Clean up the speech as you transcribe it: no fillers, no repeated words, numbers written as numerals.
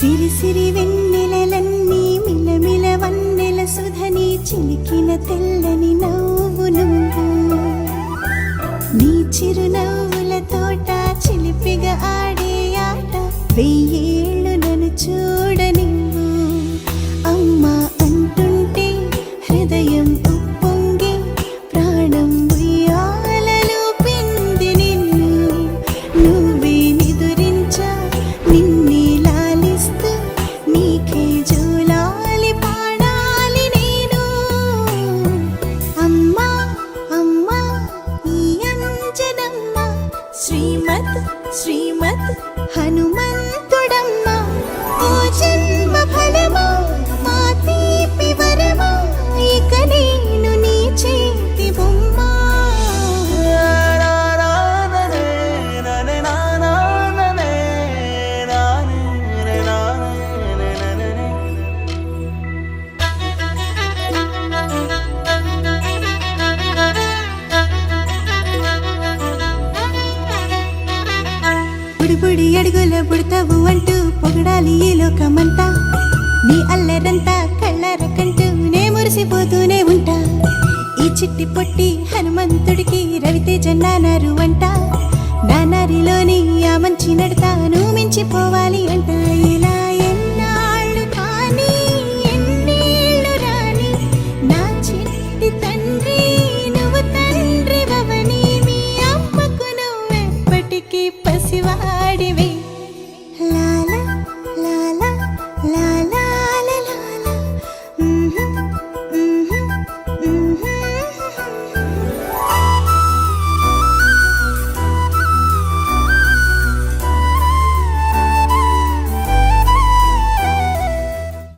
సిరి సిరి వెన్నెలలన్నీ మిలమిల వన్నెల సుధని చిలికిన తెల్లని నవ్వు నువ్వు నీ చిరునవ్వుల తోట చిలిపిగా ఆడే ఆట వెయ్యేళ్ళు నన్ను చూడనివ్వు అమ్మా అంటుంటే హృదయం ఉప్పొంగి ప్రాణం ఉయ్యాలలో పిండి నిన్ను నువ్వే నిదురించా నిన్నే లాలిస్తూ నీకే జోలాలి పాడాలి నేను అమ్మా అమ్మా ఈ అంజనమ్మ శ్రీమత్ శ్రీమత్ హనుమంతుడమ్మ ఓ జన్మ ఫలమా మా తీపి వరమా ఇక నేను నీ చేతి బొమ్మ బుడిబుడి అడుగుల బుడతావు అంటూ పొగడాలి ఈ లోకమంతా నీ అల్లరంతా కళ్ళారకంటూ నే మురిసిపోతూనే ఉంటా ఈ చిట్టి పొట్టి హనుమంతుడికి రవితేజ నానారు అంట నానారిలోని ఆ మంచి నడతా నువ్వు మించిపోవాలి అంట